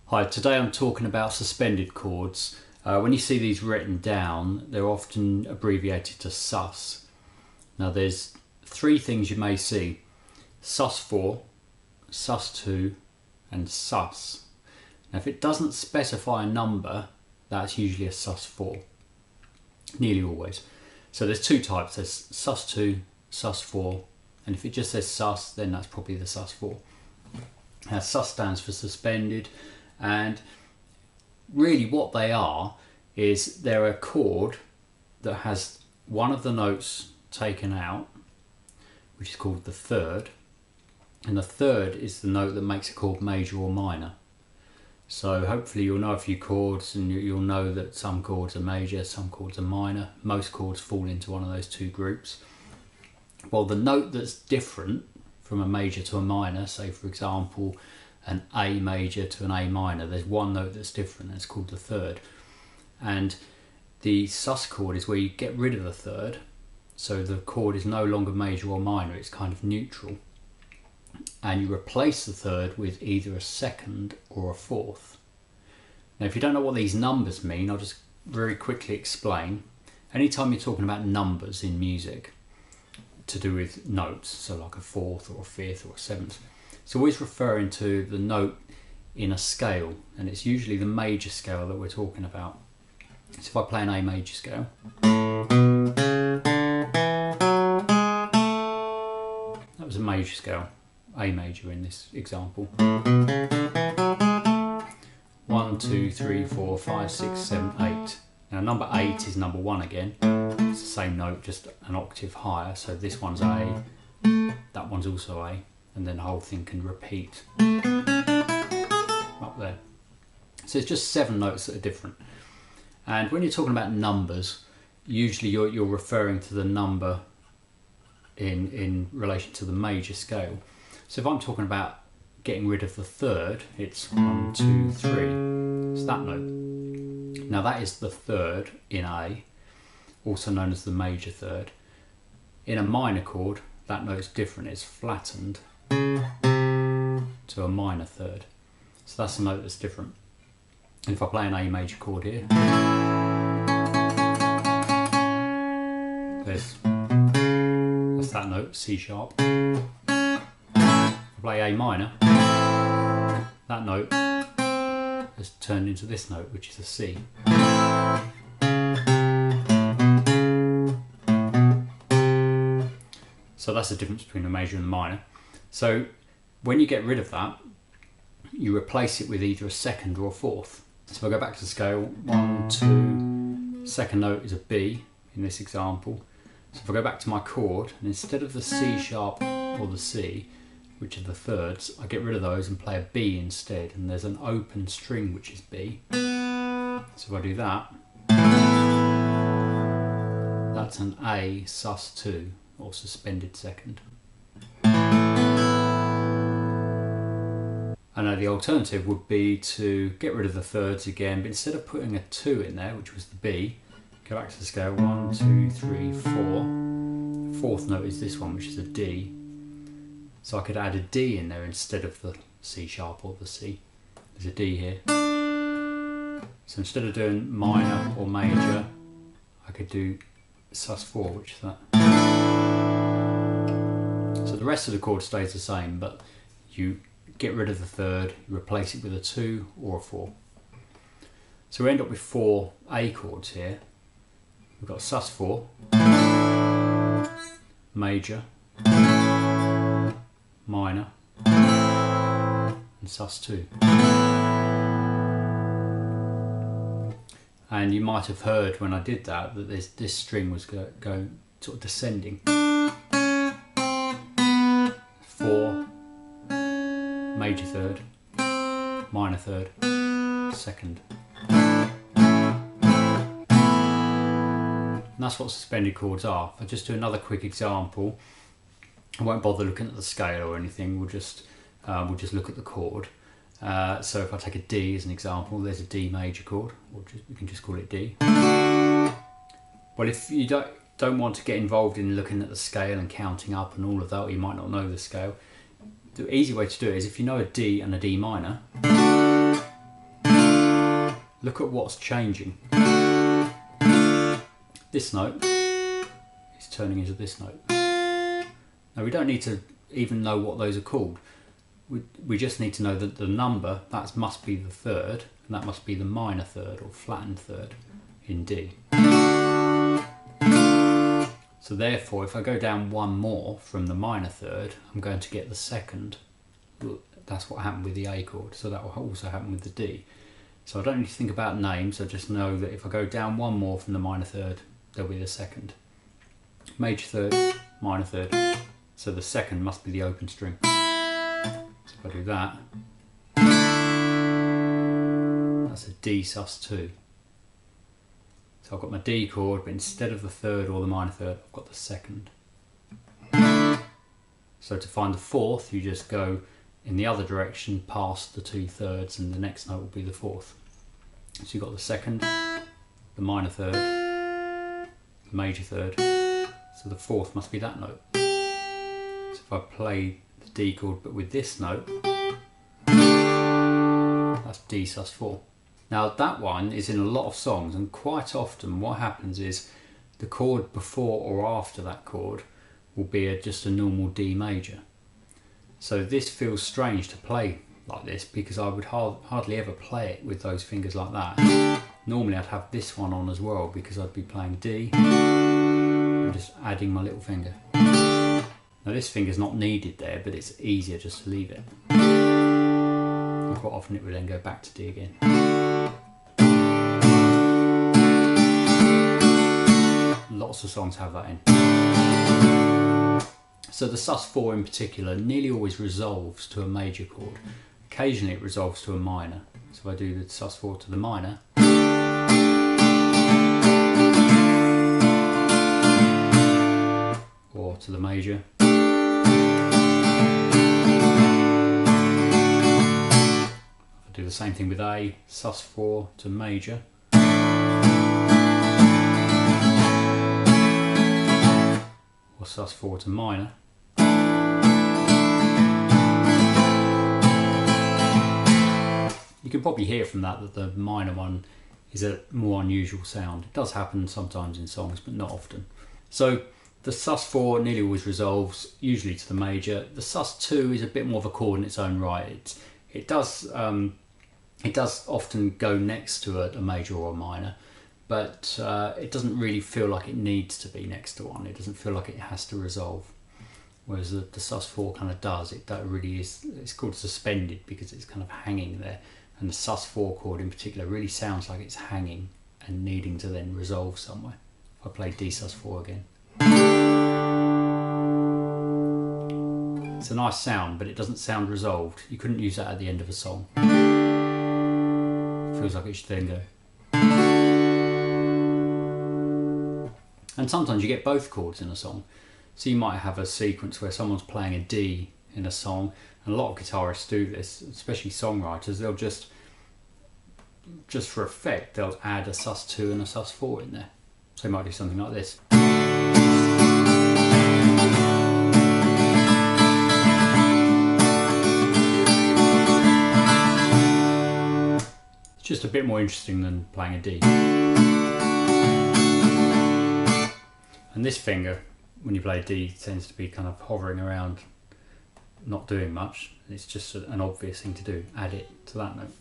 Hi, today I'm talking about suspended chords. When you see these written down, they're often abbreviated to sus. Now there's three things you may see: sus4, sus2 and sus. Now if it doesn't specify a number, that's usually a sus4, nearly always. So there's two types, there's sus2, sus4, and if it just says sus, then that's probably the sus4. Now sus stands for suspended, and really what they are is they're a chord that has one of the notes taken out, which is called the third, and the third is the note that makes a chord major or minor. So hopefully you'll know a few chords, and you'll know that some chords are major, some chords are minor. Most chords fall into one of those two groups. Well, the note that's different from a major to a minor, say for example an A major to an A minor, there's one note that's different, and it's called the third. And the sus chord is where you get rid of the third, so the chord is no longer major or minor, it's kind of neutral, and you replace the third with either a second or a fourth. Now if you don't know what these numbers mean, I'll just very quickly explain. Anytime you're talking about numbers in music to do with notes, so like a fourth or a fifth or a seventh, it's always referring to the note in a scale, and it's usually the major scale that we're talking about. So if I play an A major scale, that was a major scale, A major in this example. 1, 2, 3, 4, 5, 6, 7, 8. Now number 8 is number 1 again. It's the same note, just an octave higher. So this one's A, that one's also A, and then the whole thing can repeat up there. So it's just 7 notes that are different. And when you're talking about numbers, usually you're referring to the number in relation to the major scale. So if I'm talking about getting rid of the third, it's 1, 2, 3. It's that note. Now that is the third in A, also known as the major third. In a minor chord, that note's different. It's flattened to a minor third. So that's the note that's different. And if I play an A major chord here, that's that note, C sharp. If I play A minor, that note has turned into this note, which is a C. So that's the difference between the major and the minor. So when you get rid of that, you replace it with either a second or a fourth. So if I go back to the scale, 1, 2, second note is a B in this example. So if I go back to my chord, and instead of the C sharp or the C, which are the thirds, I get rid of those and play a B instead, and there's an open string which is B. So if I do that, that's an A sus2, or suspended second. I know the alternative would be to get rid of the thirds again, but instead of putting a 2 in there, which was the B, go back to the scale, 1, 2, 3, 4. Fourth note is this one, which is a D. So I could add a D in there instead of the C sharp or the C. There's a D here. So instead of doing minor or major, I could do sus4, which is that. So the rest of the chord stays the same, but you get rid of the third, you replace it with a 2 or a 4. So we end up with 4 A chords here. We've got sus4, major, minor, and sus2. And you might have heard when I did that this string was going sort of descending. 4, major third, minor third, second. And that's what suspended chords are. If I just do another quick example, I won't bother looking at the scale or anything, we'll just look at the chord. So if I take a D as an example, there's a D major chord, or we can just call it D. Well, if you don't want to get involved in looking at the scale and counting up and all of that, or you might not know the scale, The easy way to do it is if you know a D and a D minor, look at what's changing. This note is turning into this note. Now we don't need to even know what those are called. We just need to know that the number, that must be the third, and that must be the minor third or flattened third in D. So therefore, if I go down one more from the minor third, I'm going to get the second. That's what happened with the A chord, so that will also happen with the D. So I don't need to think about names, I just know that if I go down one more from the minor third, there'll be the second. Major third, minor third, so the second must be the open string. So if I do that, that's a D sus2. So I've got my D chord, but instead of the third or the minor third, I've got the second. So to find the fourth, you just go in the other direction past the two thirds, and the next note will be the fourth. So you've got the second, the minor third, the major third, so the fourth must be that note. So if I play the D chord but with this note, that's D sus4. Now that one is in a lot of songs, and quite often what happens is the chord before or after that chord will be just a normal D major. So this feels strange to play like this because I would hardly ever play it with those fingers like that. Normally I'd have this one on as well because I'd be playing D and just adding my little finger. Now this finger's not needed there, but it's easier just to leave it. And quite often it would then go back to D again. Lots of songs have that in. So the sus4 in particular nearly always resolves to a major chord. Occasionally it resolves to a minor. So if I do the sus4 to the minor, or to the major, I do the same thing with A, sus4 to major, or sus4 to minor. You can probably hear from that the minor one is a more unusual sound. It does happen sometimes in songs, but not often. So the sus4 nearly always resolves, usually to the major. The sus2 is a bit more of a chord in its own right. It does often go next to a major or a minor, but it doesn't really feel like it needs to be next to one. It doesn't feel like it has to resolve. Whereas the sus4 kind of does. That really is. It's called suspended because it's kind of hanging there. And the sus4 chord in particular really sounds like it's hanging and needing to then resolve somewhere. If I play D sus4 again. It's a nice sound, but it doesn't sound resolved. You couldn't use that at the end of a song. It feels like it should then go. And sometimes you get both chords in a song. So you might have a sequence where someone's playing a D in a song, and a lot of guitarists do this, especially songwriters. They'll just for effect, they'll add a sus2 and a sus4 in there. So you might do something like this. It's just a bit more interesting than playing a D. And this finger, when you play D, tends to be kind of hovering around, not doing much. It's just an obvious thing to do. Add it to that note.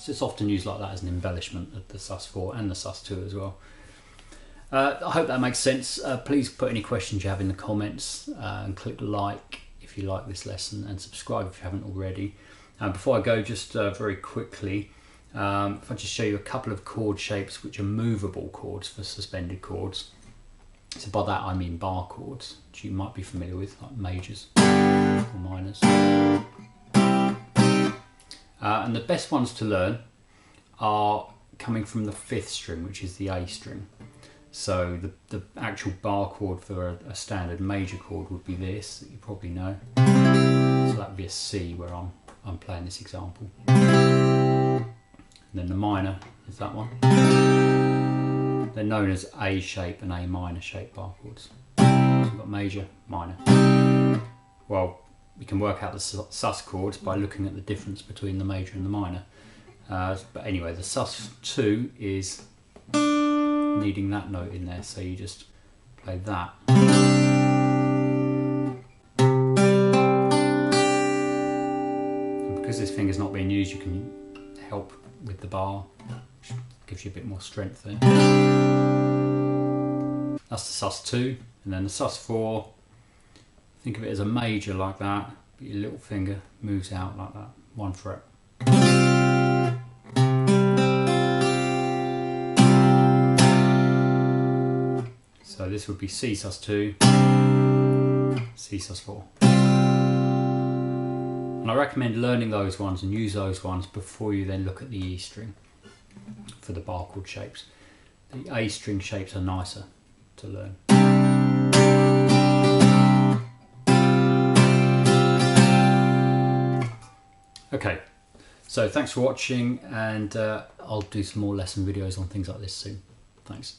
So it's often used like that as an embellishment of the sus4 and the sus2 as well. I hope that makes sense. Please put any questions you have in the comments and click like if you like this lesson, and subscribe if you haven't already. Before I go, just very quickly, if I just show you a couple of chord shapes which are movable chords for suspended chords. So by that I mean bar chords, which you might be familiar with, like majors or minors. And the best ones to learn are coming from the 5th string, which is the A string. So the actual bar chord for a standard major chord would be this, that you probably know. So that would be a C where I'm playing this example. And then the minor is that one. They're known as A shape and A minor shape bar chords. we've got major, minor. Well, we can work out the sus chords by looking at the difference between the major and the minor. But anyway, the sus2 is needing that note in there, so you just play that. And because this finger's not being used, you can help with the bar, which gives you a bit more strength there. That's the sus2, and then the sus4, think of it as a major like that, but your little finger moves out like that, 1 fret. So this would be C sus2, C sus4. And I recommend learning those ones and use those ones before you then look at the E string for the bar chord shapes. The A string shapes are nicer to learn. Okay, so thanks for watching, and I'll do some more lesson videos on things like this soon. Thanks.